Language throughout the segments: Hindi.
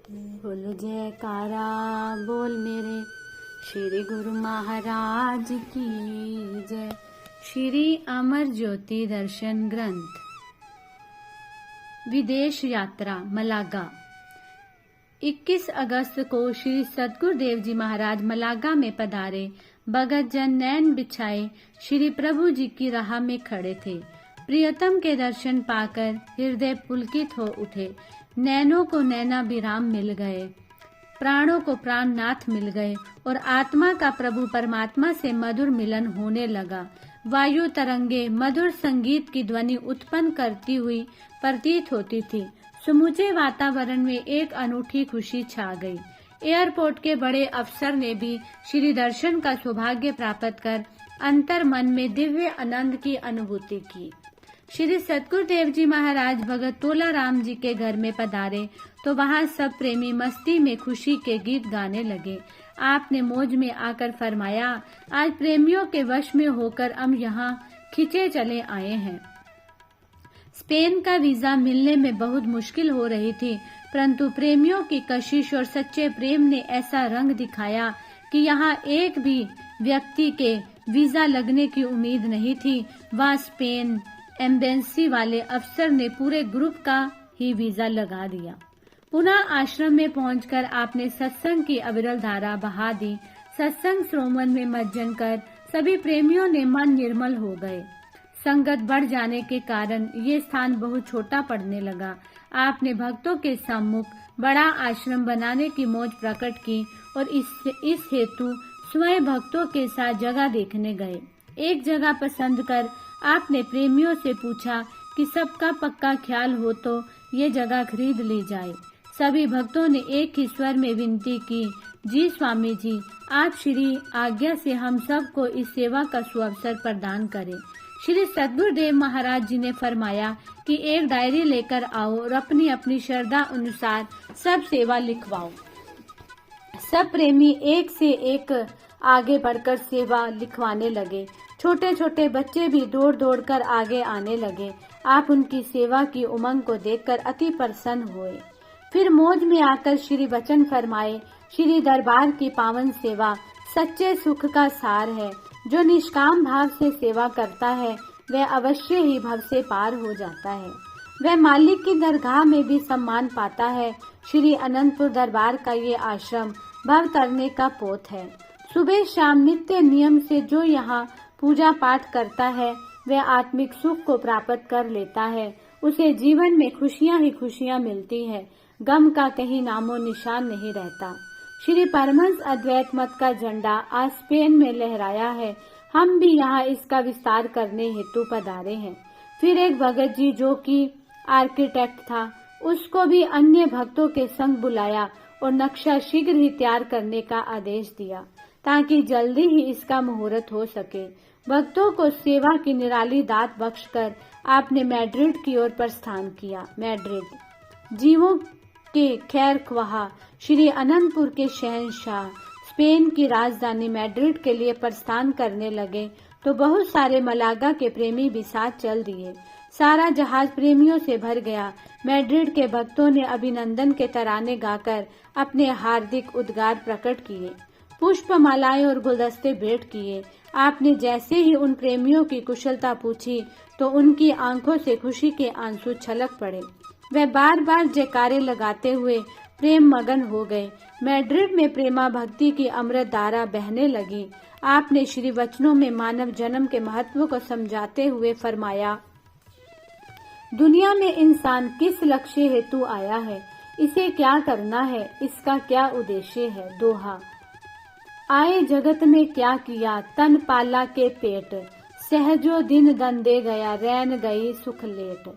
बोल जयकारा बोल मेरे श्री गुरु महाराज की जय। श्री अमर ज्योति दर्शन ग्रंथ। विदेश यात्रा मलागा। 21 अगस्त को श्री सद्गुरुदेव जी महाराज मलागा में पधारे। भगत जन नैन बिछाए श्री प्रभु जी की राह में खड़े थे। प्रियतम के दर्शन पाकर हृदय पुलकित हो उठे। नैनों को नैना विराम मिल गए, प्राणों को प्राणनाथ मिल गए और आत्मा का प्रभु परमात्मा से मधुर मिलन होने लगा। वायु तरंगे मधुर संगीत की ध्वनि उत्पन्न करती हुई प्रतीत होती थी। समूचे वातावरण में एक अनूठी खुशी छा गई। एयरपोर्ट के बड़े अफसर ने भी श्री दर्शन का सौभाग्य प्राप्त कर अंतर मन में दिव्य आनंद की अनुभूति की। श्री सद्गुरुदेव जी महाराज भगत तोला राम जी के घर में पधारे तो वहाँ सब प्रेमी मस्ती में खुशी के गीत गाने लगे। आपने मौज में आकर फरमाया, आज प्रेमियों के वश में होकर हम यहाँ खिंचे चले आए हैं। स्पेन का वीजा मिलने में बहुत मुश्किल हो रही थी, परंतु प्रेमियों की कशिश और सच्चे प्रेम ने ऐसा रंग दिखाया कि यहाँ एक भी व्यक्ति के वीजा लगने की उम्मीद नहीं थी। वहाँ स्पेन एम्बेसी वाले अफसर ने पूरे ग्रुप का ही वीजा लगा दिया। पुनः आश्रम में पहुंचकर आपने सत्संग की अविरल धारा बहा दी। सत्संग श्रोमन में मज्जन कर सभी प्रेमियों ने मन निर्मल हो गए। संगत बढ़ जाने के कारण ये स्थान बहुत छोटा पड़ने लगा। आपने भक्तों के सम्मुख बड़ा आश्रम बनाने की मौज प्रकट की और इस हेतु स्वयं भक्तों के साथ जगह देखने गए। एक जगह पसंद कर आपने प्रेमियों से पूछा कि सबका पक्का ख्याल हो तो ये जगह खरीद ली जाए। सभी भक्तों ने एक ही स्वर में विनती की, जी स्वामी जी, आप श्री आज्ञा से हम सब को इस सेवा का सुअवसर प्रदान करें। श्री सद्गुरुदेव महाराज जी ने फरमाया कि एक डायरी लेकर आओ और अपनी अपनी श्रद्धा अनुसार सब सेवा लिखवाओ। सब प्रेमी एक से एक आगे बढ़कर सेवा लिखवाने लगे। छोटे छोटे बच्चे भी दौड़ दौड़ कर आगे आने लगे। आप उनकी सेवा की उमंग को देखकर अति प्रसन्न हुए। फिर मौज में आकर श्री वचन फरमाए, श्री दरबार की पावन सेवा सच्चे सुख का सार है। जो निष्काम भाव से सेवा करता है वह अवश्य ही भव से पार हो जाता है। वह मालिक की दरगाह में भी सम्मान पाता है। श्री अनंतपुर दरबार का ये आश्रम भव तरने का पोत है। सुबह शाम नित्य नियम से जो यहाँ पूजा पाठ करता है वह आत्मिक सुख को प्राप्त कर लेता है। उसे जीवन में खुशियाँ ही खुशियाँ मिलती है। गम का कहीं नामो निशान नहीं रहता। श्री परमहंस अद्वैत मत का झंडा आज स्पेन में लहराया है। हम भी यहाँ इसका विस्तार करने हेतु पधारे हैं। फिर एक भगत जी जो कि आर्किटेक्ट था, उसको भी अन्य भक्तों के संग बुलाया और नक्शा शीघ्र ही तैयार करने का आदेश दिया ताकि जल्दी ही इसका मुहूर्त हो सके। भक्तों को सेवा की निराली दात बख्शकर आपने मैड्रिड की ओर प्रस्थान किया। मैड्रिड जीवों के खैर ख्वाह श्री अनंतपुर के शहंशाह स्पेन की राजधानी मैड्रिड के लिए प्रस्थान करने लगे तो बहुत सारे मलागा के प्रेमी भी साथ चल दिए। सारा जहाज प्रेमियों से भर गया। मैड्रिड के भक्तों ने अभिनंदन के तराने गाकर अपने हार्दिक उद्गार प्रकट किए। पुष्प मालाएं और गुलदस्ते भेंट किए। आपने जैसे ही उन प्रेमियों की कुशलता पूछी तो उनकी आंखों से खुशी के आंसू छलक पड़े। वह बार बार जयकारे लगाते हुए प्रेम मगन हो गए। मैड्रिड में प्रेमा भक्ति की अमृत धारा बहने लगी। आपने श्री वचनों में मानव जन्म के महत्व को समझाते हुए फरमाया, दुनिया में इंसान किस लक्ष्य हेतु आया है, इसे क्या करना है, इसका क्या उद्देश्य है। दोहा, आए जगत में क्या किया, तन पाला के पेट, सहजो दिन दंदे गया, रैन गई सुख लेट।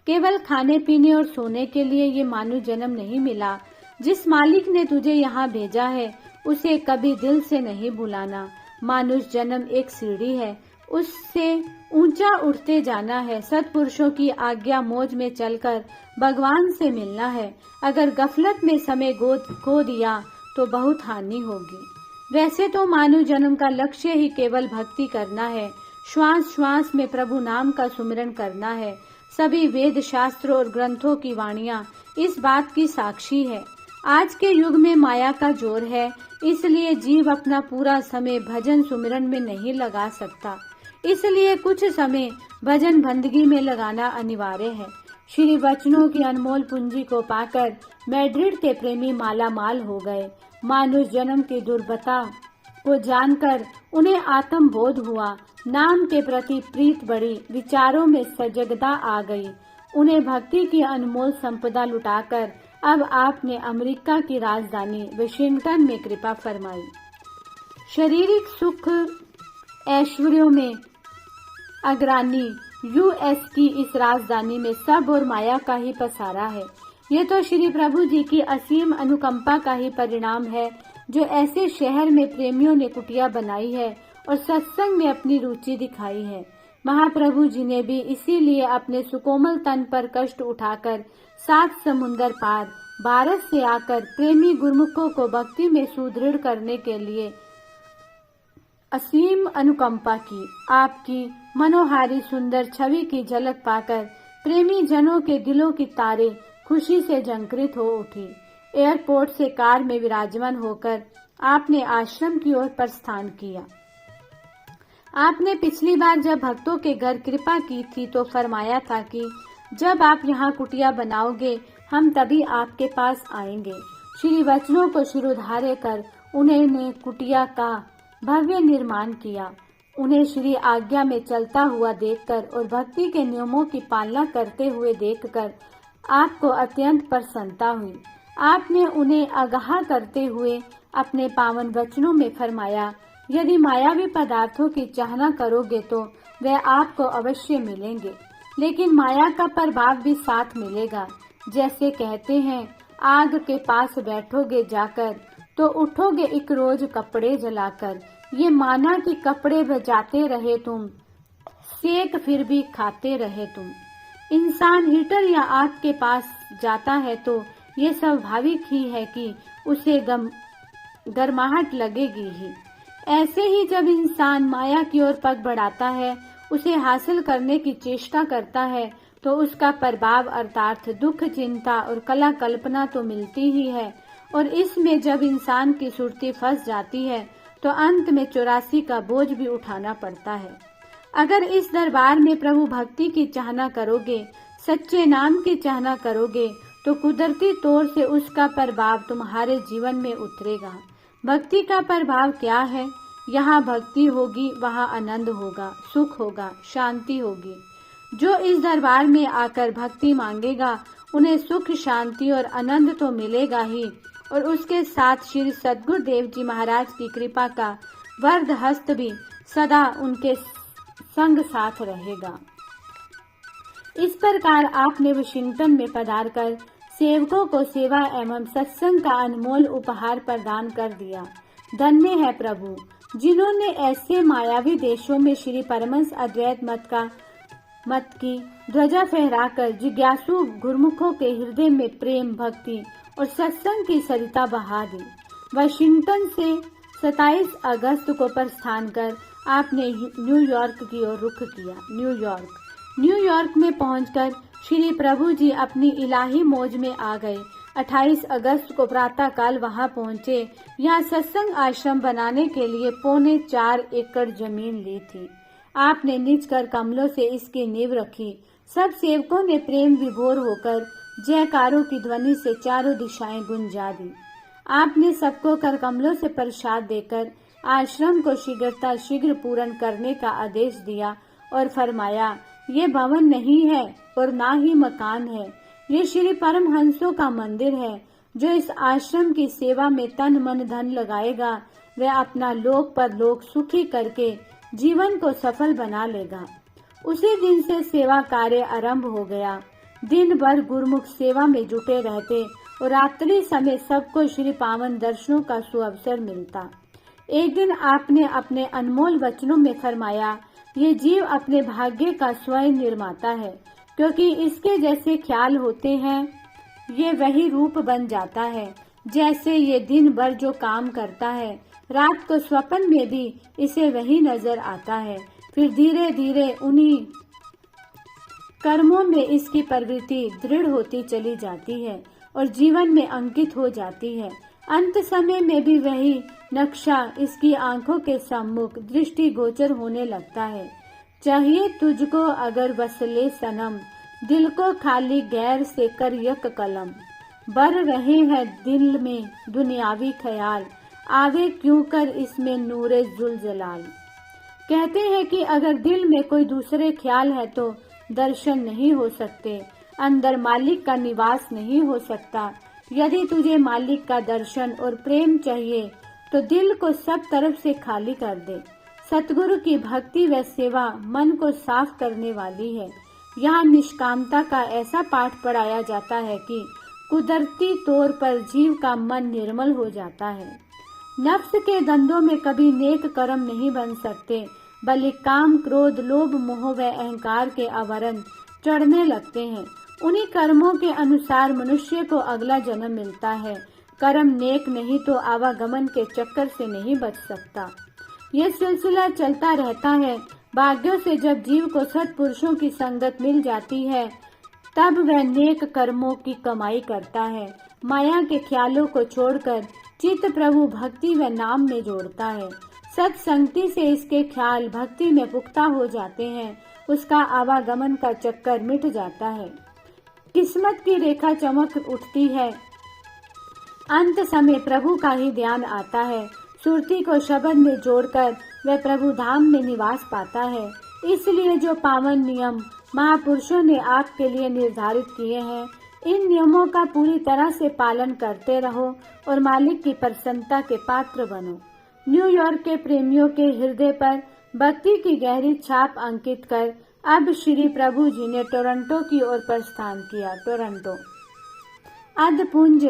केवल खाने पीने और सोने के लिए ये मानव जन्म नहीं मिला। जिस मालिक ने तुझे यहाँ भेजा है उसे कभी दिल से नहीं भुलाना। मानुष जन्म एक सीढ़ी है, उससे ऊंचा उठते जाना है। सत्पुरुषों की आज्ञा मौज में चलकर भगवान से मिलना है। अगर गफलत में समय खो दिया तो बहुत हानि होगी। वैसे तो मानव जन्म का लक्ष्य ही केवल भक्ति करना है। श्वास श्वास में प्रभु नाम का सुमिरन करना है। सभी वेद शास्त्र और ग्रंथों की वाणियां इस बात की साक्षी है। आज के युग में माया का जोर है, इसलिए जीव अपना पूरा समय भजन सुमिरन में नहीं लगा सकता। इसलिए कुछ समय भजन बंदगी में लगाना अनिवार्य है। श्री वचनों की अनमोल पूंजी को पाकर मैड्रिड के प्रेमी माला माल हो गए। मानुष जन्म की दुर्बता को जानकर उन्हें आत्म बोध हुआ। नाम के प्रति प्रीत बढ़ी, विचारों में सजगता आ गई। उन्हें भक्ति की अनमोल संपदा लुटाकर अब आपने अमेरिका की राजधानी वाशिंगटन में कृपा फरमाई। शारीरिक सुख ऐश्वर्यों में अग्रणी यूएस की इस राजधानी में सब और माया का ही पसारा है। ये तो श्री प्रभु जी की असीम अनुकंपा का ही परिणाम है, जो ऐसे शहर में प्रेमियों ने कुटिया बनाई है और सत्संग में अपनी रुचि दिखाई है। महाप्रभु जी ने भी इसीलिए अपने सुकोमल तन पर कष्ट उठाकर 7 समुंदर पार भारत से आकर प्रेमी गुरुमुखों को भक्ति में सुदृढ़ करने के लिए असीम अनुकंपा की। आपकी मनोहारी सुंदर छवि की झलक पाकर प्रेमी जनों के दिलों की तारे खुशी से झंकृत हो उठी। एयरपोर्ट से कार में विराजमान होकर आपने आश्रम की ओर प्रस्थान किया। आपने पिछली बार जब भक्तों के घर कृपा की थी तो फरमाया था कि जब आप यहाँ कुटिया बनाओगे हम तभी आपके पास आएंगे। श्री वचनों को शिरोधार्य कर उन्होंने कुटिया का भव्य निर्माण किया। उन्हें श्री आज्ञा में चलता हुआ देखकर और भक्ति के नियमों की पालना करते हुए देखकर आपको अत्यंत प्रसन्नता हुई। आपने उन्हें आगाह करते हुए अपने पावन वचनों में फरमाया, यदि मायावी पदार्थों की चाहना करोगे तो वे आपको अवश्य मिलेंगे, लेकिन माया का प्रभाव भी साथ मिलेगा। जैसे कहते हैं, आग के पास बैठोगे जाकर तो उठोगे एक रोज कपड़े जलाकर। ये माना कि कपड़े बजाते रहे तुम, सेक फिर भी खाते रहे तुम। इंसान हीटर या आग के पास जाता है तो ये स्वाभाविक ही है कि उसे गर्माहट लगेगी ही। ऐसे ही जब इंसान माया की ओर पग बढ़ाता है, उसे हासिल करने की चेष्टा करता है, तो उसका प्रभाव अर्थात दुख, चिंता और कला कल्पना तो मिलती ही है। और इसमें जब इंसान की सुरती फंस जाती है तो अंत में 84 का बोझ भी उठाना पड़ता है। अगर इस दरबार में प्रभु भक्ति की चाहना करोगे, सच्चे नाम की चाहना करोगे, तो कुदरती तौर से उसका प्रभाव तुम्हारे जीवन में उतरेगा। भक्ति का प्रभाव क्या है? यहाँ भक्ति होगी वहाँ आनंद होगा, सुख होगा, शांति होगी। जो इस दरबार में आकर भक्ति मांगेगा उन्हें सुख, शांति और आनंद तो मिलेगा ही, और उसके साथ श्री सद्गुरुदेव जी महाराज की कृपा का वरद हस्त भी सदा उनके संग साथ रहेगा। इस प्रकार आपने वाशिंगटन में पधार कर सेवकों को सेवा एवं सत्संग का अनमोल उपहार प्रदान कर दिया। धन्य है प्रभु, जिन्होंने ऐसे मायावी देशों में श्री परमहंस अद्वैत मत की ध्वजा फहराकर जिज्ञासु गुरुमुखों के हृदय में प्रेम, भक्ति और सत्संग की सरिता बहा दी। वाशिंगटन से 27 अगस्त को प्रस्थान कर आपने न्यूयॉर्क की ओर रुख किया। न्यूयॉर्क में पहुंचकर श्री प्रभु जी अपनी इलाही मौज में आ गए। 28 अगस्त को प्रातः काल वहां पहुंचे। यहाँ सत्संग आश्रम बनाने के लिए 4.25 एकड़ जमीन ली थी। आपने निज कर कमलों से इसकी नींव रखी। सब सेवकों ने प्रेम विभोर होकर जयकारों की ध्वनि से चारों दिशाएं गुंजा दी। आपने सबको कर कमलों से प्रसाद देकर आश्रम को शीघ्र पूर्ण करने का आदेश दिया और फरमाया, ये भवन नहीं है और ना ही मकान है, ये श्री परमहंसों का मंदिर है। जो इस आश्रम की सेवा में तन मन धन लगाएगा वह अपना लोक परलोक सुखी करके जीवन को सफल बना लेगा। उसी दिन से सेवा कार्य आरंभ हो गया। दिन भर गुरुमुख सेवा में जुटे रहते और रात्रि समय सबको श्री पावन दर्शनों का सुअवसर मिलता। एक दिन आपने अपने अनमोल वचनों में फरमाया, ये जीव अपने भाग्य का स्वयं निर्माता है, क्योंकि इसके जैसे ख्याल होते हैं ये वही रूप बन जाता है। जैसे ये दिन भर जो काम करता है, रात को स्वप्न में भी इसे वही नजर आता है। फिर धीरे धीरे उन्हीं कर्मों में इसकी प्रवृत्ति दृढ़ होती चली जाती है और जीवन में अंकित हो जाती है। अंत समय में भी वही नक्शा इसकी आंखों के सम्मुख दृष्टिगोचर होने लगता है। चाहिए तुझको अगर वसले सनम, दिल को खाली गैर से कर यक कलम। बर रहे हैं दिल में दुनियावी ख्याल, आवे क्यों कर इसमें नूरे जुल जलाल। कहते हैं कि अगर दिल में कोई दूसरे ख्याल है तो दर्शन नहीं हो सकते, अंदर मालिक का निवास नहीं हो सकता। यदि तुझे मालिक का दर्शन और प्रेम चाहिए तो दिल को सब तरफ से खाली कर दे। सतगुरु की भक्ति व सेवा मन को साफ करने वाली है। यहाँ निष्कामता का ऐसा पाठ पढ़ाया जाता है कि कुदरती तौर पर जीव का मन निर्मल हो जाता है। नफ्स के धंधों में कभी नेक कर्म नहीं बन सकते, बल्कि काम, क्रोध, लोभ, मोह व अहंकार के आवरण चढ़ने लगते हैं। उन्हीं कर्मों के अनुसार मनुष्य को अगला जन्म मिलता है। कर्म नेक नहीं तो आवागमन के चक्कर से नहीं बच सकता। यह सिलसिला चलता रहता है। भाग्यों से जब जीव को सत्पुरुषों की संगत मिल जाती है तब वह नेक कर्मों की कमाई करता है। माया के ख्यालों को छोड़कर चित्त प्रभु भक्ति व नाम में जोड़ता है। सत्संगति से इसके ख्याल भक्ति में पुख्ता हो जाते हैं। उसका आवागमन का चक्कर मिट जाता है। किस्मत की रेखा चमक उठती है। अंत समय प्रभु का ही ध्यान आता है। सुरती को शब्द में जोड़कर वह प्रभु धाम में निवास पाता है। इसलिए जो पावन नियम महापुरुषों ने आपके लिए निर्धारित किए हैं, इन नियमों का पूरी तरह से पालन करते रहो और मालिक की प्रसन्नता के पात्र बनो। न्यूयॉर्क के प्रेमियों के हृदय पर भक्ति की गहरी छाप अंकित कर अब श्री प्रभु जी ने टोरंटो की ओर प्रस्थान किया। टोरंटो अधपुंज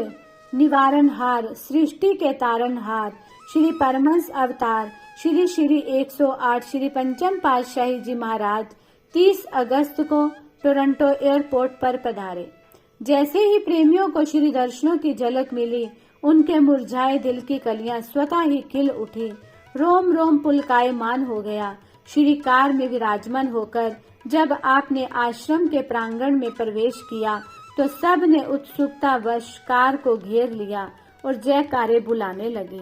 निवारणहार, सृष्टि के तारनहार, श्री परमहंस अवतार श्री श्री 108 श्री पंचम पातशाही जी महाराज 30 अगस्त को टोरंटो एयरपोर्ट पर पधारे। जैसे ही प्रेमियों को श्री दर्शनों की झलक मिली, उनके मुरझाए दिल की कलियां स्वतः ही खिल उठी। रोम रोम पुलकायमान हो गया। श्री कार में विराजमान होकर जब आपने आश्रम के प्रांगण में प्रवेश किया तो सब ने उत्सुकतावश कार को घेर लिया और जयकारे बुलाने लगे।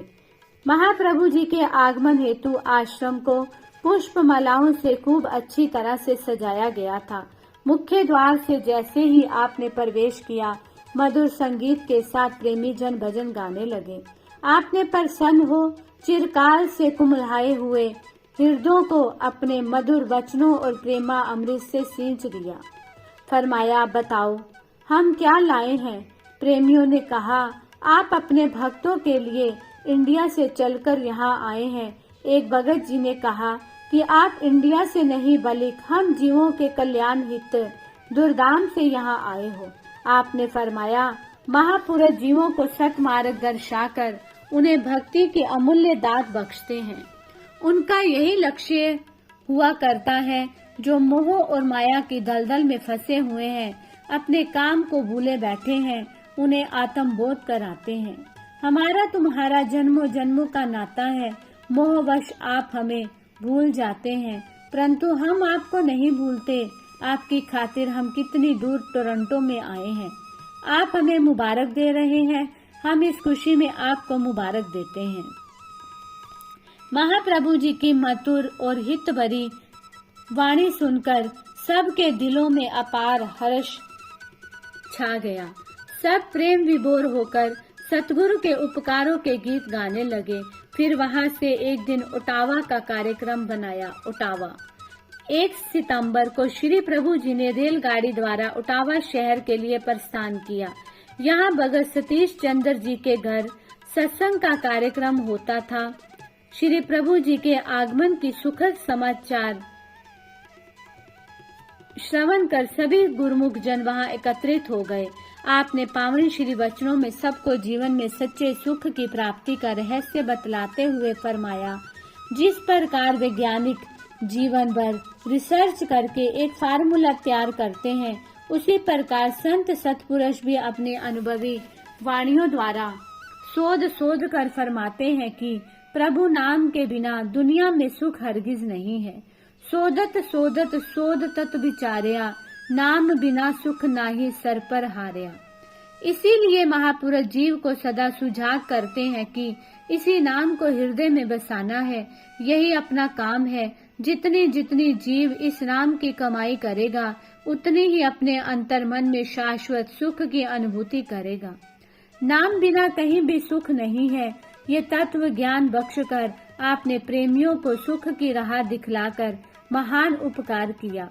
महाप्रभु जी के आगमन हेतु आश्रम को पुष्प मालाओं से खूब अच्छी तरह से सजाया गया था। मुख्य द्वार से जैसे ही आपने प्रवेश किया, मधुर संगीत के साथ प्रेमी जन भजन गाने लगे। आपने प्रसन्न हो चिरकाल से कुमलाए हुए हृदयों को अपने मधुर वचनों और प्रेमा अमृत से सींच दिया। फरमाया, बताओ हम क्या लाए हैं। प्रेमियों ने कहा, आप अपने भक्तों के लिए इंडिया से चलकर यहाँ आए हैं। एक भगत जी ने कहा कि आप इंडिया से नहीं बल्कि हम जीवों के कल्याण हित दुर्दाम से यहाँ आए हो। आपने फरमाया, महापुरुष जीवों को सतमार्ग दर्शाकर उन्हें भक्ति की अमूल्य दात बख्शते हैं। उनका यही लक्ष्य हुआ करता है। जो मोह और माया की दलदल में फंसे हुए हैं, अपने काम को भूले बैठे हैं, उन्हें आत्मबोध कराते हैं। हमारा तुम्हारा जन्मों जन्मों का नाता है। मोहवश आप हमें भूल जाते हैं, परंतु हम आपको नहीं भूलते। आपकी खातिर हम कितनी दूर टोरंटो में आए हैं। आप हमें मुबारक दे रहे हैं, हम इस खुशी में आपको मुबारक देते हैं। महाप्रभु जी की मधुर और हित भरी वाणी सुनकर सबके दिलों में अपार हर्ष छा गया। सब प्रेम विभोर होकर सतगुरु के उपकारों के गीत गाने लगे। फिर वहां से एक दिन ओटावा का कार्यक्रम बनाया। ओटावा 1 सितंबर को श्री प्रभु जी ने रेलगाड़ी द्वारा ओटावा शहर के लिए प्रस्थान किया। यहाँ भगत सतीश चंद्र जी के घर सत्संग का कार्यक्रम होता था। श्री प्रभु जी के आगमन की सुखद समाचार श्रवण कर सभी गुरुमुख जन वहां एकत्रित हो गए। आपने पावन श्री वचनों में सबको जीवन में सच्चे सुख की प्राप्ति का रहस्य बतलाते हुए फरमाया, जिस प्रकार वैज्ञानिक जीवन भर रिसर्च करके एक फार्मूला तैयार करते हैं, उसी प्रकार संत सत्पुरुष भी अपने अनुभवी वाणियों द्वारा शोध कर फरमाते हैं कि प्रभु नाम के बिना दुनिया में सुख हरगिज नहीं है। शोधत शोध तत् विचार्या, नाम बिना सुख नाही सर पर हार्या। इसीलिए महापुरुष जीव को सदा सुझाव करते हैं कि इसी नाम को हृदय में बसाना है। यही अपना काम है। जितनी जितनी जीव इस नाम की कमाई करेगा, उतनी ही अपने अंतर मन में शाश्वत सुख की अनुभूति करेगा। नाम बिना कहीं भी सुख नहीं है। ये तत्व ज्ञान बख्शकर आपने प्रेमियों को सुख की राह दिखलाकर महान उपकार किया।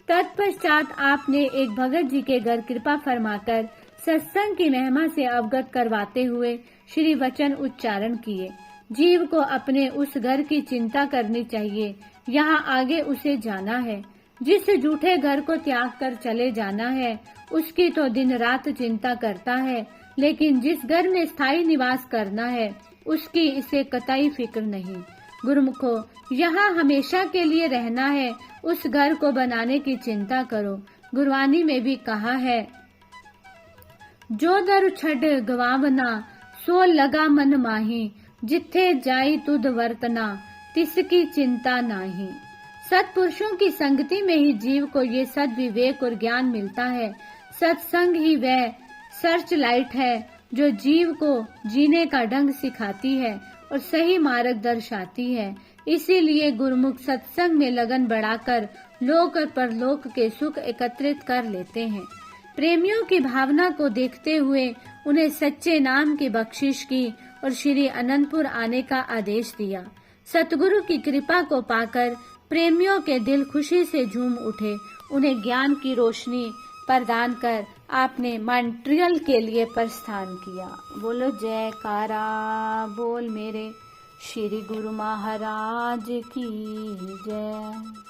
तत्पश्चात आपने एक भगत जी के घर कृपा फरमाकर सत्संग की महिमा से अवगत करवाते हुए श्री वचन उच्चारण किए। जीव को अपने उस घर की चिंता करनी चाहिए। यहाँ आगे उसे जाना है। जिस झूठे घर को त्याग कर चले जाना है, उसकी तो दिन रात चिंता करता है, लेकिन जिस घर में स्थायी निवास करना है, उसकी इसे कतई फिक्र नहीं। गुरुमुखो, यहाँ हमेशा के लिए रहना है, उस घर को बनाने की चिंता करो। गुरबानी में भी कहा है, जो दर छड़ गवावना सो लगा मन माही, जिथे जाई तुद वर्तना तिसकी चिंता नाही। सत्पुरुषों की संगति में ही जीव को ये सद विवेक और ज्ञान मिलता है। सत्संग ही वह सर्च लाइट है जो जीव को जीने का ढंग सिखाती है और सही मार्ग दर्शाती है। इसीलिए गुरुमुख सत्संग में लगन बढ़ाकर लोक और परलोक के सुख एकत्रित कर लेते हैं। प्रेमियों की भावना को देखते हुए उन्हें सच्चे नाम की बख्शिश की और श्री अनंतपुर आने का आदेश दिया। सतगुरु की कृपा को पाकर प्रेमियों के दिल खुशी से झूम उठे। उन्हें ज्ञान की रोशनी प्रदान कर आपने मॉन्ट्रियल के लिए प्रस्थान किया। बोलो जयकारा बोल मेरे श्री गुरु महाराज की जय।